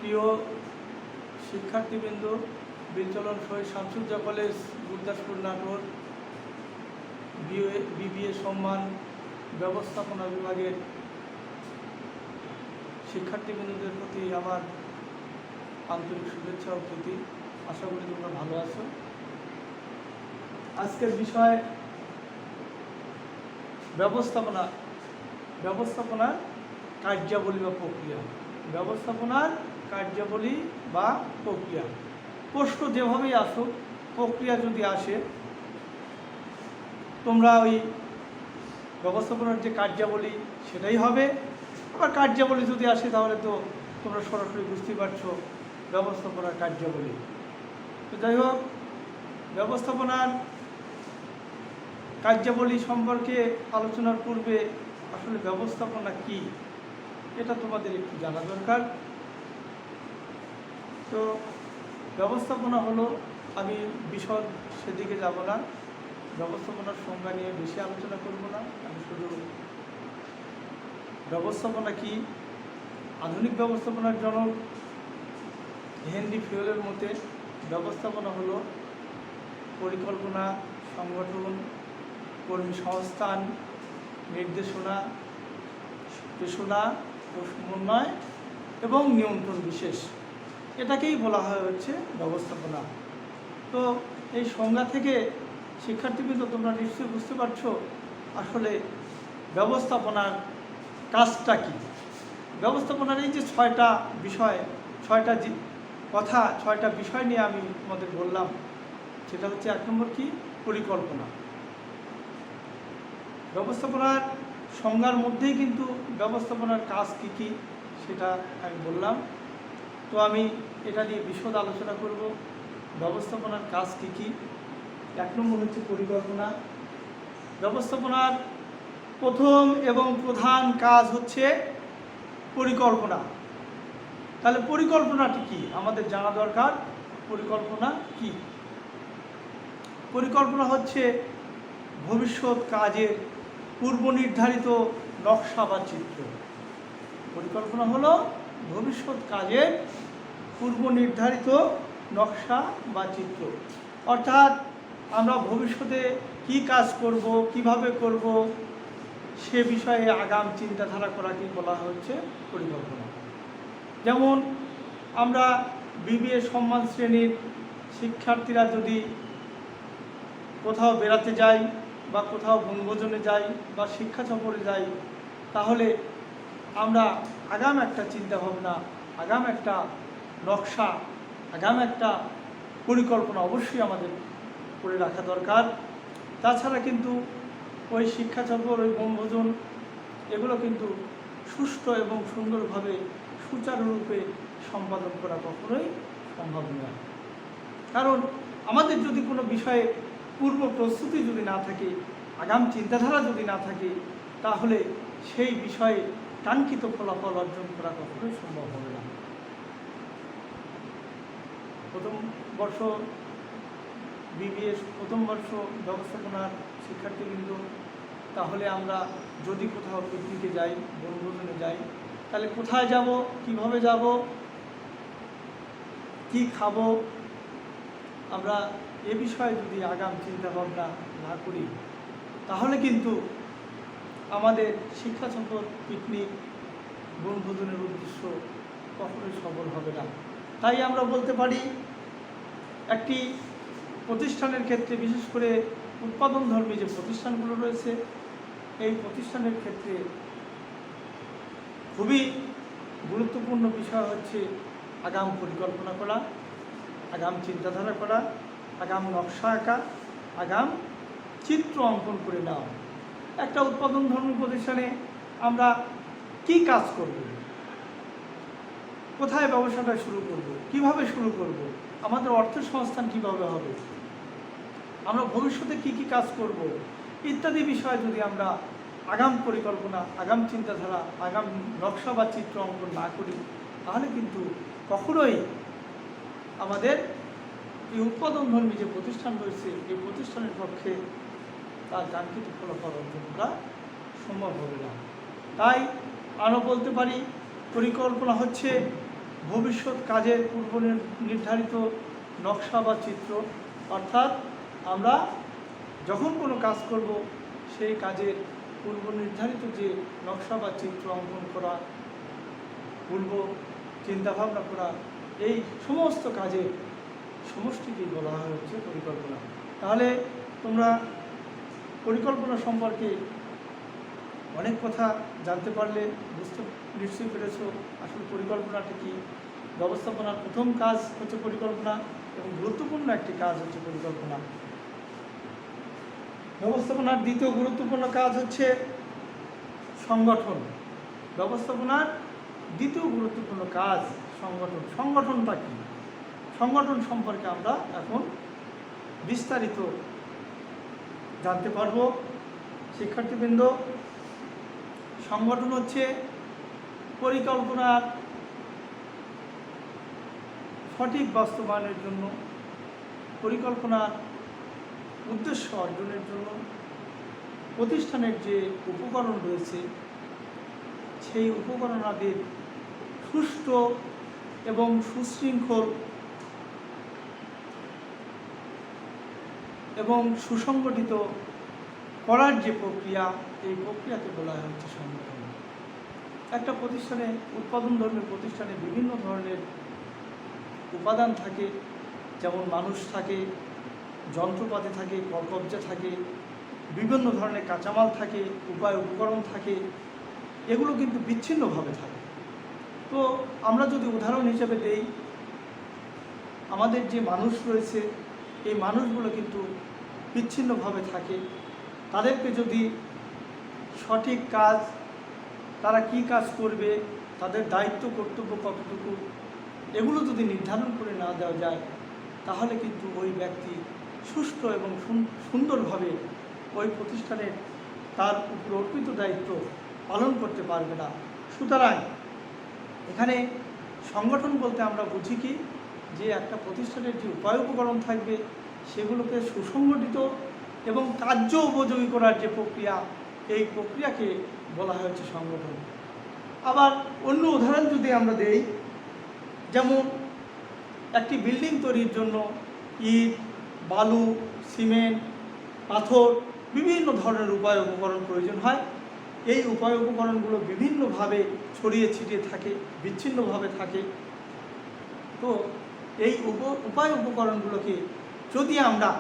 প্রিয় শিক্ষার্থীবৃন্দ, বীরচলন শহীদ শামসুজ্জা college Gurdaspur Natore BBA সম্মান ব্যবস্থাপনা বিভাগের শিক্ষার্থীবৃন্দদের প্রতি আমার আন্তরিক শুভেচ্ছা ও প্রীতি। আশা করি তোমরা ভালো আছো। আজকের বিষয় ব্যবস্থাপনার কার্যাবলী বা প্রক্রিয়া। ব্যবস্থাপনার কার্যাবলী বা প্রক্রিয়া, প্রশ্ন যেভাবেই আসুক, প্রক্রিয়া যদি আসে, তোমরা ওই ব্যবস্থাপনার যে কার্যাবলী সেটাই হবে। আবার কার্যাবলী যদি আসে তাহলে তো তোমরা সরাসরি বুঝতে পারছো ব্যবস্থাপনার কার্যাবলী। তো যাই হোক, ব্যবস্থাপনার কার্যাবলী সম্পর্কে আলোচনার পূর্বে আসলে ব্যবস্থাপনা কি এটা তোমাদের একটু জানা দরকার। তো ব্যবস্থাপনা হলো, আমি বিশদ সেদিকে যাব না, ব্যবস্থাপনার সংজ্ঞা নিয়ে বেশি আলোচনা করব না। আমি শুধু ব্যবস্থাপনা কি, আধুনিক ব্যবস্থাপনার জনক হেনরি ফিওলের মতে ব্যবস্থাপনা হলো পরিকল্পনা, সংগঠন, কর্মী সংস্থান, নির্দেশনা, পেশনা ও সমন্বয় এবং নিয়ন্ত্রণ বিশেষ, এটাকেই বলা হয় হচ্ছে ব্যবস্থাপনা। তো এই সংজ্ঞা থেকে শিক্ষার্থীবৃন্দ তোমরা নিশ্চয়ই বুঝতে পারছো আসলে ব্যবস্থাপনার কাজটা কি। ব্যবস্থাপনার এই যে ছয়টা বিষয় নিয়ে আমি তোমাদের বললাম, সেটা হচ্ছে 1 নম্বর কি, পরিকল্পনা। ব্যবস্থাপনার সংজ্ঞার মধ্যেই কিন্তু ব্যবস্থাপনার কাজ কি কি সেটা আমি বললাম। তো আমি এটা নিয়ে বিশদ আলোচনা করব। ব্যবস্থাপনার কাজ কি কি। 1 নম্বর হচ্ছে পরিকল্পনা। ব্যবস্থাপনার প্রথম এবং প্রধান কাজ হচ্ছে পরিকল্পনা। তাহলে পরিকল্পনাটি কি আমাদের জানা দরকার। পরিকল্পনা কি? পরিকল্পনা হচ্ছে ভবিষ্যৎ কাজের পূর্ব নির্ধারিত নকশা বা চিত্র। পরিকল্পনা হলো ভবিষ্যৎ কাজের পূর্ব নির্ধারিত নকশা বা চিত্র। অর্থাৎ আমরা ভবিষ্যতে কি কাজ করব, কিভাবে করব, সে বিষয়ে আগাম চিন্তাধারা করাকে বলা হচ্ছে পরিকল্পনা। যেমন আমরা বিবিএ সম্মান শ্রেণীর শিক্ষার্থীরা যদি কোথাও বেড়াতে যাই বা কোথাও বনভোজনে যাই বা শিক্ষা সফরে যাই, তাহলে আমরা আগাম একটা চিন্তাভাবনা, আগাম একটা নকশা, আগাম একটা পরিকল্পনা অবশ্যই আমাদের করে রাখা দরকার। তাছাড়া কিন্তু ওই শিক্ষা সফর, ওই বনভোজন, এগুলো কিন্তু সুষ্ঠু এবং সুন্দরভাবে সুচারুরূপে সম্পাদন করা কখনোই সম্ভব নয়। কারণ আমাদের যদি কোনো বিষয়ে পূর্ব প্রস্তুতি যদি না থাকে, আগাম চিন্তাধারা যদি না থাকে, তাহলে সেই বিষয়ে কাঙ্ক্ষিত ফলাফল অর্জন করা কখনোই সম্ভব হবে না। প্রথম বর্ষ ব্যবস্থাপনার শিক্ষার্থীবৃন্দ, তাহলে আমরা যদি কোথাও পিকনিকে যাই, বনভোজনে যাই, তাহলে কোথায় যাব, কিভাবে যাব, কি খাবো, আমরা এ বিষয়ে যদি আগাম চিন্তা ভাবনা না করি, তাহলে কিন্তু আমাদের শিক্ষা সফর, পিকনিক, বনভোজনের উদ্দেশ্য কখনোই সফল হবে না। তাই আমরা বলতে পারি, একটি প্রতিষ্ঠানের ক্ষেত্রে, বিশেষ করে উৎপাদনধর্মী যে প্রতিষ্ঠানগুলো রয়েছে, এই প্রতিষ্ঠানের ক্ষেত্রে খুবই গুরুত্বপূর্ণ বিষয় হচ্ছে আগাম পরিকল্পনা করা, আগাম চিন্তাধারা করা, আগাম নকশা আঁকা, আগাম চিত্র অঙ্কন করে নেওয়া। একটা উৎপাদনধর্মী প্রতিষ্ঠানে আমরা কি কাজ করব, কোথায় ব্যবসাটা শুরু করব, কিভাবে শুরু করব, আমাদের অর্থের সংস্থান কিভাবে হবে, আমরা ভবিষ্যতে কি কি কাজ করব, ইত্যাদি বিষয়ে যদি আমরা আগাম পরিকল্পনা, আগাম চিন্তাধারা, আগাম নকশা বা চিত্র অঙ্কন না করি, তাহলে কিন্তু কখনোই আমাদের এই উৎপাদনধর্মী যে প্রতিষ্ঠান রয়েছে, এই প্রতিষ্ঠানের পক্ষে তার কাঙ্ক্ষিত ফলাফল অর্জন করা সম্ভব হবে না। তাই আরও বলতে পারি, পরিকল্পনা হচ্ছে ভবিষ্যৎ কাজের পূর্ব নির্ধারিত নকশা বা চিত্র, অর্থাৎ আমরা যখন কোনো কাজ করব সেই কাজের পূর্ব নির্ধারিত যে নকশা বা চিত্র অঙ্কন করা, পূর্ব চিন্তাভাবনা করা, এই সমস্ত কাজের সমষ্টিকেই বলা হচ্ছে পরিকল্পনা। তাহলে তোমরা পরিকল্পনা সম্পর্কে অনেক কথা জানতে পারলে, বুঝতে নিশ্চয়ই পেরেছ আসলে পরিকল্পনাটা কি। ব্যবস্থাপনার প্রথম কাজ হচ্ছে পরিকল্পনা এবং গুরুত্বপূর্ণ একটি কাজ হচ্ছে পরিকল্পনা। ব্যবস্থাপনার দ্বিতীয় গুরুত্বপূর্ণ কাজ হচ্ছে সংগঠন। ব্যবস্থাপনার দ্বিতীয় গুরুত্বপূর্ণ কাজ সংগঠন। সংগঠনটা কি? সংগঠন সম্পর্কে আমরা এখন বিস্তারিত জানতে পারব। শিক্ষার্থীবৃন্দ, সংগঠন হচ্ছে পরিকল্পনার সঠিক বাস্তবায়নের জন্য, পরিকল্পনার উদ্দেশ্য অর্জনের জন্য প্রতিষ্ঠানের যে উপকরণ রয়েছে সেই উপকরণাদির সুষ্ঠু এবং সুশৃঙ্খল এবং সুসংগঠিত করার যে প্রক্রিয়া, এই প্রক্রিয়াকে বলা হচ্ছে সংগঠন। একটা প্রতিষ্ঠানে, উৎপাদনধর্মী প্রতিষ্ঠানে বিভিন্ন ধরনের উপাদান থাকে, যেমন মানুষ থাকে, যন্ত্রপাতি থাকে, কলকব্জা থাকে, বিভিন্ন ধরনের কাঁচামাল থাকে, উপকরণ থাকে, এগুলো কিন্তু বিচ্ছিন্নভাবে থাকে। তো আমরা যদি উদাহরণ হিসেবে দেই, আমাদের যে মানুষ রয়েছে এই মানুষগুলো কিন্তু বিচ্ছিন্নভাবে থাকে। তাদেরকে যদি সঠিক কাজ, তারা কি কাজ করবে, তাদের দায়িত্ব কর্তব্য কতটুকু, এগুলো যদি নির্ধারণ করে না দেওয়া যায় তাহলে কিন্তু ওই ব্যক্তি সুষ্ঠু এবং সুন্দরভাবে ওই প্রতিষ্ঠানের তার উপর অর্পিত দায়িত্ব পালন করতে পারবে না। সুতরাং এখানে সংগঠন বলতে আমরা বুঝি কি, যে একটা প্রতিষ্ঠানের যে উপায় উপকরণ থাকবে সেগুলোকে সুসংগঠিত এবং কার্য উপযোগী করার যে প্রক্রিয়া, এই প্রক্রিয়াকে বলা হচ্ছে সংগঠন। আবার অন্য উদাহরণ যদি আমরা দেই, যেমন একটি বিল্ডিং তৈরির জন্য ইট, বালু, সিমেন্ট, পাথর, বিভিন্ন ধরনের উপায় উপকরণ প্রয়োজন হয়। এই উপায় উপকরণগুলো বিভিন্নভাবে ছড়িয়ে ছিটিয়ে থাকে, বিচ্ছিন্নভাবে থাকে। তো এই উপায় উপকরণগুলোকে যদি আমরা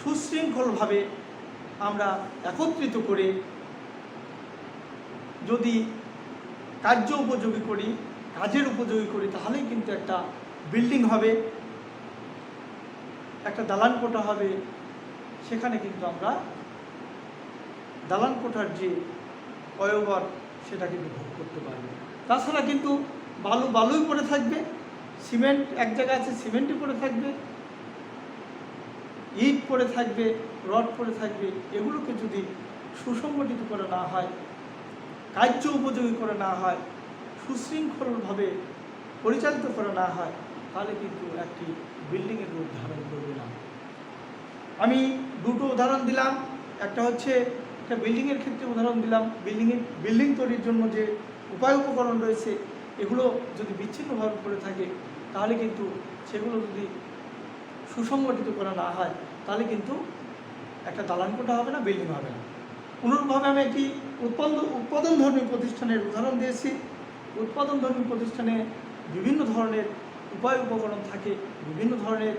সুশৃঙ্খলভাবে আমরা একত্রিত করে যদি কার্য উপযোগী করি, কাজের উপযোগী করি, তাহলেই কিন্তু একটা বিল্ডিং হবে, একটা দালান কোঠা হবে। সেখানে কিন্তু আমরা দালান কোঠার যে অয়বর সেটা কিন্তু ভোগ করতে পারবে। তাছাড়া কিন্তু বালুই পড়ে থাকবে, সিমেন্ট এক জায়গায় আছে সিমেন্টই পড়ে থাকবে, ইট পড়ে থাকবে, রড পড়ে থাকবে। এগুলোকে যদি সুসংগঠিত করে না হয়, কার্য উপযোগী করে না হয়, সুশৃঙ্খলভাবে পরিচালিত করে না হয়, তাহলে কিন্তু একটি বিল্ডিংয়ের রূপ ধারণ করবে না। আমি দুটো উদাহরণ দিলাম। একটা হচ্ছে একটা বিল্ডিংয়ের ক্ষেত্রে উদাহরণ দিলাম। বিল্ডিং তৈরির জন্য যে উপায় উপকরণ রয়েছে এগুলো যদি বিচ্ছিন্নভাবে পড়ে থাকে তাহলে কিন্তু সেগুলো যদি সুসংগঠিত করা না হয় তাহলে কিন্তু একটা দালান কোঠা হবে না, বিল্ডিং হবে না। অনুরূপভাবে আমি একটি উৎপাদনধর্মী প্রতিষ্ঠানের উদাহরণ দিয়েছি। উৎপাদনধর্মী প্রতিষ্ঠানে বিভিন্ন ধরনের উপায় উপকরণ থাকে, বিভিন্ন ধরনের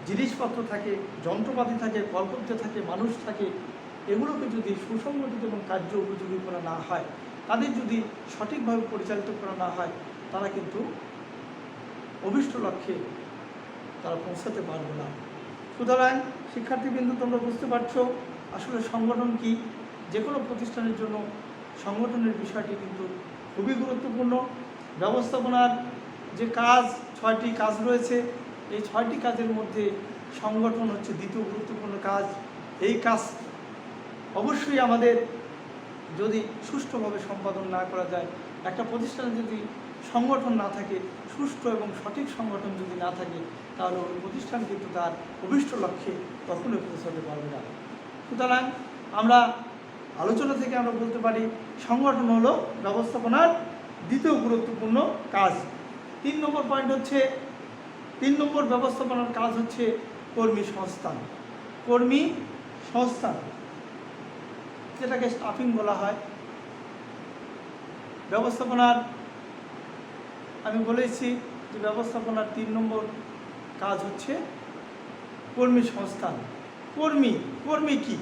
জিনিসপত্র থাকে, যন্ত্রপাতি থাকে, কলকব্জা থাকে, মানুষ থাকে। এগুলোকে যদি সুসংগঠিত এবং কার্য উপযোগী করা না হয়, তাদের যদি সঠিকভাবে পরিচালিত করা না হয়, তারা কিন্তু অভীষ্ট লক্ষ্যে তারা পৌঁছাতে পারবে না। সুতরাং শিক্ষার্থীবৃন্দ, তোমরা বুঝতে পারছো আসলে সংগঠন কি। যে কোনো প্রতিষ্ঠানের জন্য সংগঠনের বিষয়টি কিন্তু খুবই গুরুত্বপূর্ণ। ব্যবস্থাপনার যে কাজ, 6টি কাজ রয়েছে, এই 6টি কাজের মধ্যে সংগঠন হচ্ছে দ্বিতীয় গুরুত্বপূর্ণ কাজ। এই কাজ অবশ্যই আমাদের যদি সুষ্ঠুভাবে সম্পাদন না করা যায়, একটা প্রতিষ্ঠানে যদি সংগঠন না থাকে, সুষ্ঠু এবং সঠিক সংগঠন যদি না থাকে, তাহলে ওই প্রতিষ্ঠান কিন্তু তার অভীষ্ট লক্ষ্যে কখনোই পৌঁছাতে পারবে না। সুতরাং আমরা আলোচনা থেকে আমরা বলতে পারি সংগঠন হলো ব্যবস্থাপনার দ্বিতীয় গুরুত্বপূর্ণ কাজ। 3 নম্বর পয়েন্ট হচ্ছে 3 নম্বর ব্যবস্থাপনার কাজ হচ্ছে কর্মী সংস্থান। কর্মী সংস্থান যেটাকে স্টাফিং বলা হয়। ব্যবস্থাপনার আমি বলেছি যে ব্যবস্থাপনার 3 নম্বর কাজ হচ্ছে কর্মী সংস্থান। কর্মী কি?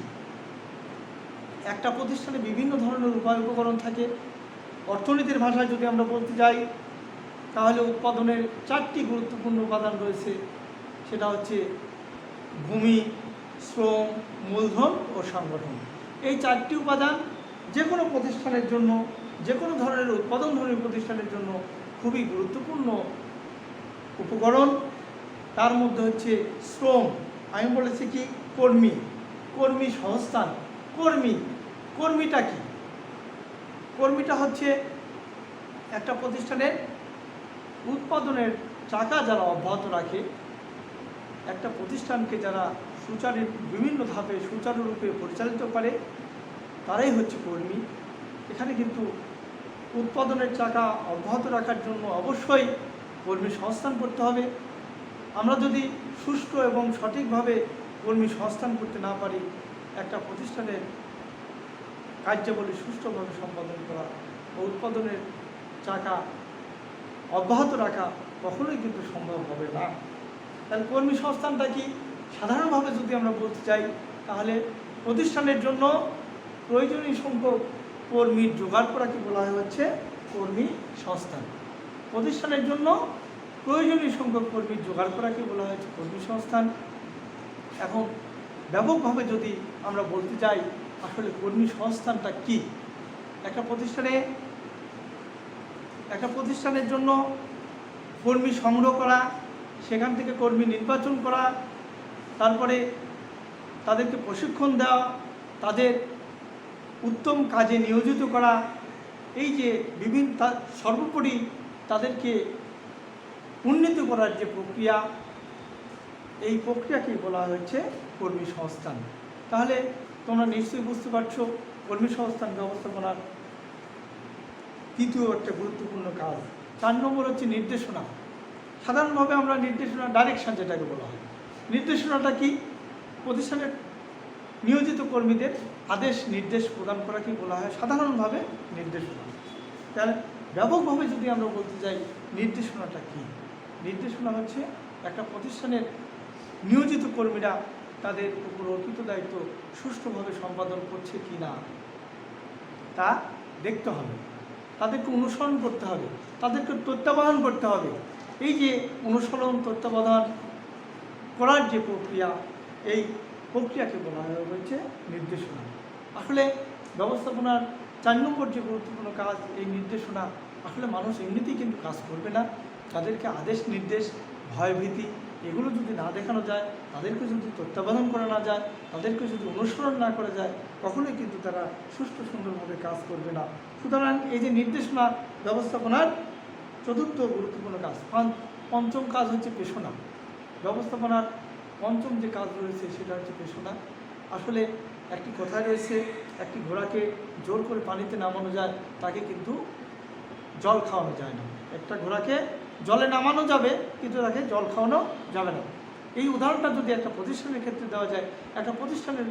একটা প্রতিষ্ঠানে বিভিন্ন ধরনের উপায় উপকরণ থাকে। অর্থনীতির ভাষায় যদি আমরা বলতে যাই তাহলে উৎপাদনের 4টি গুরুত্বপূর্ণ উপাদান রয়েছে। সেটা হচ্ছে ভূমি, শ্রম, মূলধন ও সংগঠন। এই 4টি উপাদান যে কোনো প্রতিষ্ঠানের জন্য, যে কোনো ধরনের উৎপাদনধর্মী প্রতিষ্ঠানের জন্য খুবই গুরুত্বপূর্ণ উপকরণ। তার মধ্যে হচ্ছে শ্রম, আমি বলেছি কি কর্মী সংস্থান। কর্মীটা কি? কর্মীটা হচ্ছে একটা প্রতিষ্ঠানের উৎপাদনের চাকা যারা অব্যাহত রাখে, একটা প্রতিষ্ঠানকে যারা বিভিন্ন ধাপে সুচারুরূপে পরিচালিত করে, তারাই হচ্ছে কর্মী। এখানে কিন্তু উৎপাদনের চাকা অব্যাহত রাখার জন্য অবশ্যই কর্মী সংস্থান করতে হবে। আমরা যদি সুষ্ঠু এবং সঠিকভাবে কর্মী সংস্থান করতে না পারি, একটা প্রতিষ্ঠানের কার্যাবলী সুষ্ঠুভাবে সম্পাদন করা ও উৎপাদনের চাকা অব্যাহত রাখা কখনোই কিন্তু সম্ভব হবে না। তাহলে কর্মী সংস্থানটা কি? সাধারণভাবে যদি আমরা বলতে চাই তাহলে প্রতিষ্ঠানের জন্য প্রয়োজনীয় সংখ্যক কর্মীর জোগাড় করাকে বলা হচ্ছে কর্মী সংস্থান। প্রতিষ্ঠানের জন্য প্রয়োজনীয় সংখ্যক কর্মীর জোগাড় করাকে বলা হয়েছে কর্মী সংস্থান। এখন ব্যাপকভাবে যদি আমরা বলতে চাই আসলে কর্মী সংস্থানটা কি, একটা প্রতিষ্ঠানের জন্য কর্মী সংগ্রহ করা, সেখান থেকে কর্মী নির্বাচন করা, তারপরে তাদেরকে প্রশিক্ষণ দেওয়া, তাদের উত্তম কাজে নিয়োজিত করা, এই যে সর্বোপরি তাদেরকে উন্নীত করার যে প্রক্রিয়া, এই প্রক্রিয়াকেই বলা হয়েছে কর্মী সংস্থান। তাহলে তোমরা নিশ্চয়ই বুঝতে পারছো কর্মী সংস্থান ব্যবস্থাপনার তৃতীয় একটা গুরুত্বপূর্ণ কাজ। 4 নম্বর হচ্ছে নির্দেশনা। সাধারণভাবে আমরা নির্দেশনা, ডাইরেকশন যেটাকে বলা হয়, নির্দেশনাটা কি? প্রতিষ্ঠানের নিয়োজিত কর্মীদের আদেশ নির্দেশ প্রদান করাকে বলা হয় সাধারণভাবে নির্দেশনা। তাহলে ব্যাপকভাবে যদি আমরা বলতে চাই নির্দেশনাটা কি, নির্দেশনা হচ্ছে একটা প্রতিষ্ঠানের নিয়োজিত কর্মীরা তাদের উপর অর্পিত দায়িত্ব সুষ্ঠুভাবে সম্পাদন করছে কি না তা দেখতে হবে, তাদেরকে অনুসরণ করতে হবে, তাদেরকে তত্ত্বাবধান করতে হবে। এই যে অনুসরণ তত্ত্বাবধান করার যে প্রক্রিয়া, এই প্রক্রিয়াকে বলা হয়েছে নির্দেশনা। আসলে ব্যবস্থাপনার 4 নম্বর যে গুরুত্বপূর্ণ কাজ, এই নির্দেশনা। আসলে মানুষ এমনিতেই কিন্তু কাজ করবে না, তাদেরকে আদেশ নির্দেশ, ভয়ভীতি এগুলো যদি না দেখানো যায়, তাদেরকে যদি তত্ত্বাবধান করা না যায়, তাদেরকে যদি অনুসরণ না করা যায়, কখনোই কিন্তু তারা সুষ্ঠু সুন্দরভাবে কাজ করবে না। সুতরাং এই যে নির্দেশনা ব্যবস্থাপনার 4র্থ গুরুত্বপূর্ণ কাজ। 5ম কাজ হচ্ছে পেশনা। ব্যবস্থাপনার 5ম যে কাজ রয়েছে সেটা হচ্ছে পেশনা। আসলে একটি কথায় রয়েছে, একটি ঘোড়াকে জোর করে পানিতে নামানো যায়, তাকে কিন্তু জল খাওয়ানো যায় না। একটা ঘোড়াকে জলে নামানো যাবে কিন্তু তাকে জল খাওয়ানো যাবে না। এই উদাহরণটা যদি একটা প্রতিষ্ঠানের ক্ষেত্রে দেওয়া যায়, একটা প্রতিষ্ঠানের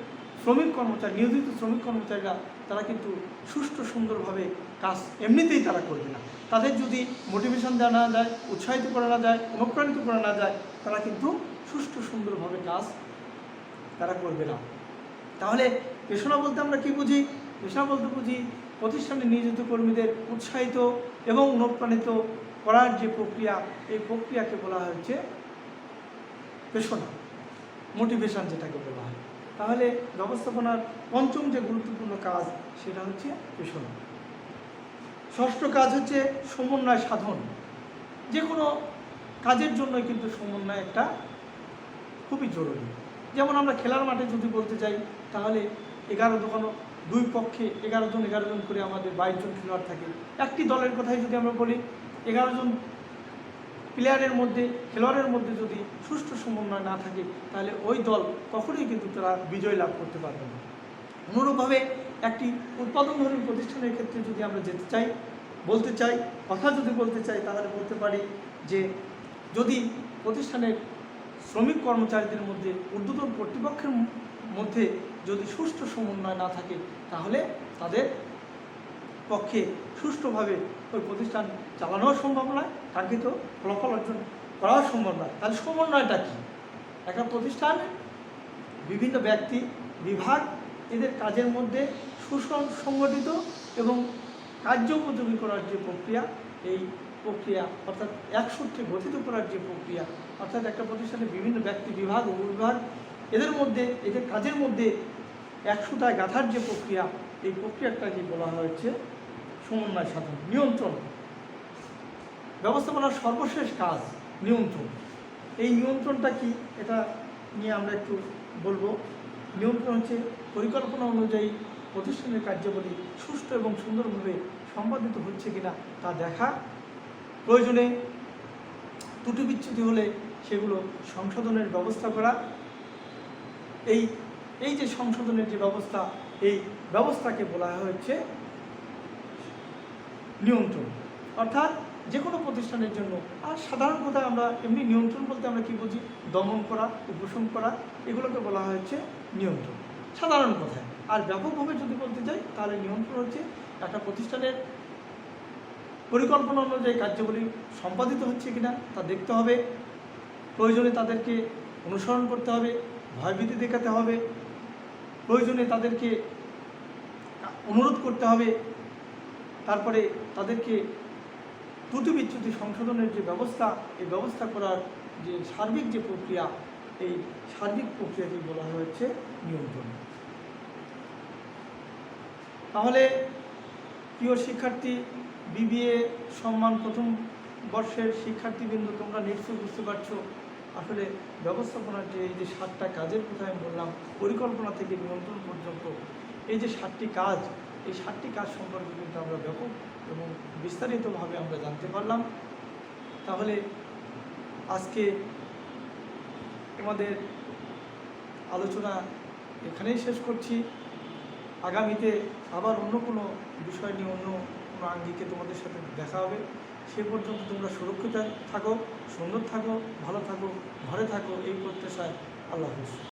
নিয়োজিত শ্রমিক কর্মচারীরা তারা কিন্তু সুষ্ঠু সুন্দরভাবে কাজ এমনিতেই তারা করবে না। তাদের যদি মোটিভেশন দেওয়া না যায়, উৎসাহিত করা না যায়, অনুপ্রাণিত করা না যায়, তারা কিন্তু সুষ্ঠু সুন্দরভাবে কাজ তারা করবে না। তাহলে পেশনা বলতে আমরা কি বুঝি? পেশনা বলতে বুঝি প্রতিষ্ঠানে নিয়োজিত কর্মীদের উৎসাহিত এবং অনুপ্রাণিত করার যে প্রক্রিয়া, এই প্রক্রিয়াকে বলা হচ্ছে পেশনা, মোটিভেশন যেটাকে বলা হয়। তাহলে ব্যবস্থাপনার 5ম যে গুরুত্বপূর্ণ কাজ সেটা হচ্ছে পেশনা। 6ষ্ঠ কাজ হচ্ছে সমন্বয় সাধন। যে কোনো কাজের জন্যই কিন্তু সমন্বয় একটা খুবই জরুরি। যেমন আমরা খেলার মাঠে যদি বলতে চাই তাহলে 2 পক্ষে 11 জন করে আমাদের 22 জন খেলোয়াড় থাকে। একটি দলের কথাই যদি আমরা বলি, 11 জন খেলোয়াড়ের মধ্যে যদি সুষ্ঠু সমন্বয় না থাকে তাহলে ওই দল কখনোই কিন্তু তারা বিজয় লাভ করতে পারবে না। অনুরূপভাবে একটি উৎপাদনধর্মী প্রতিষ্ঠানের ক্ষেত্রে যদি আমরা যেতে চাই, বলতে চাই, কথা যদি বলতে চাই, তাহলে বলতে পারি যে যদি প্রতিষ্ঠানের শ্রমিক কর্মচারীদের মধ্যে ঊর্ধ্বতন কর্তৃপক্ষের মধ্যে যদি সুষ্ঠু সমন্বয় না থাকে, তাহলে তাদের পক্ষে সুষ্ঠুভাবে ওই প্রতিষ্ঠান চালানোও সম্ভব নয়, কাঙ্ক্ষিত ফলাফল অর্জন করাও সম্ভব নয়। তাহলে সমন্বয়টা কী? একটা প্রতিষ্ঠান বিভিন্ন ব্যক্তি, বিভাগ, এদের কাজের মধ্যে সুসংগঠিত এবং কার্যোপযোগী করার যে প্রক্রিয়া, এই প্রক্রিয়া অর্থাৎ একসূত্রে গঠিত করার যে প্রক্রিয়া, অর্থাৎ একটা প্রতিষ্ঠানে বিভিন্ন ব্যক্তি, বিভাগ, উপবিভাগ, এদের মধ্যে, এদের কাজের মধ্যে একসূতায় গাঁথার যে প্রক্রিয়া, এই প্রক্রিয়াটাকে বলা হয়েছে সমন্বয় সাধন। নিয়ন্ত্রণ, ব্যবস্থাপনার সর্বশেষ কাজ নিয়ন্ত্রণ। এই নিয়ন্ত্রণটা কি, এটা নিয়ে আমরা একটু বলবো। নিয়ন্ত্রণ হচ্ছে পরিকল্পনা অনুযায়ী প্রতিষ্ঠানের কার্যাবলী সুষ্ঠু এবং সুন্দরভাবে সম্পাদিত হচ্ছে কিনা তা দেখা, প্রয়োজনে ত্রুটি বিচ্যুতি হলে সেগুলো সংশোধনের ব্যবস্থা করা। এই যে সংশোধনের যে ব্যবস্থা, এই ব্যবস্থাকে বলা হচ্ছে নিয়ন্ত্রণ। অর্থাৎ যে কোনো প্রতিষ্ঠানের জন্য, আর সাধারণ কথায় আমরা এমনি নিয়ন্ত্রণ বলতে আমরা কী বুঝি, দমন করা, উপশম করা, এগুলোকে বলা হচ্ছে নিয়ন্ত্রণ সাধারণ কথায়। আর ব্যাপকভাবে যদি বলতে চাই, তাহলে নিয়ন্ত্রণ হচ্ছে একটা প্রতিষ্ঠানের পরিকল্পনা অনুযায়ী কার্যাবলী সম্পাদিত হচ্ছে কিনা তা দেখতে হবে, প্রয়োজনে তাদেরকে অনুসরণ করতে হবে, ভয়ভীতি দেখাতে হবে, প্রয়োজনে তাদেরকে অনুরোধ করতে হবে, তারপরে তাদেরকে ত্রুটি বিচ্যুতি সংশোধনের যে ব্যবস্থা, এই ব্যবস্থা করার যে সার্বিক যে প্রক্রিয়া, এই সার্বিক প্রক্রিয়াটি বলা হয়েছে নিয়ন্ত্রণ। তাহলে প্রিয় শিক্ষার্থী, বিবিএ সম্মান প্রথম বর্ষের শিক্ষার্থীবৃন্দ, তোমরা নিশ্চয়ই বুঝতে পারছো আসলে ব্যবস্থাপনার যে এই যে 7টা কাজের কথা আমি বললাম, পরিকল্পনা থেকে নিয়ন্ত্রণ পর্যন্ত এই যে 7টি কাজ, এই 7টি কাজ সম্পর্কে কিন্তু আমরা ব্যাপক এবং বিস্তারিতভাবে আমরা জানতে পারলাম। তাহলে আজকে আমাদের আলোচনা এখানেই শেষ করছি। আগামীতে আবার অন্য কোনো বিষয় নিয়ে, অন্য কোনো আঙ্গিকে তোমাদের সাথে দেখা হবে। সে পর্যন্ত তোমরা সুরক্ষিত থাকো, সুন্দর থাকো, ভালো থাকো, ঘরে থাকো, এই প্রত্যাশায় আল্লাহ হাফেজ।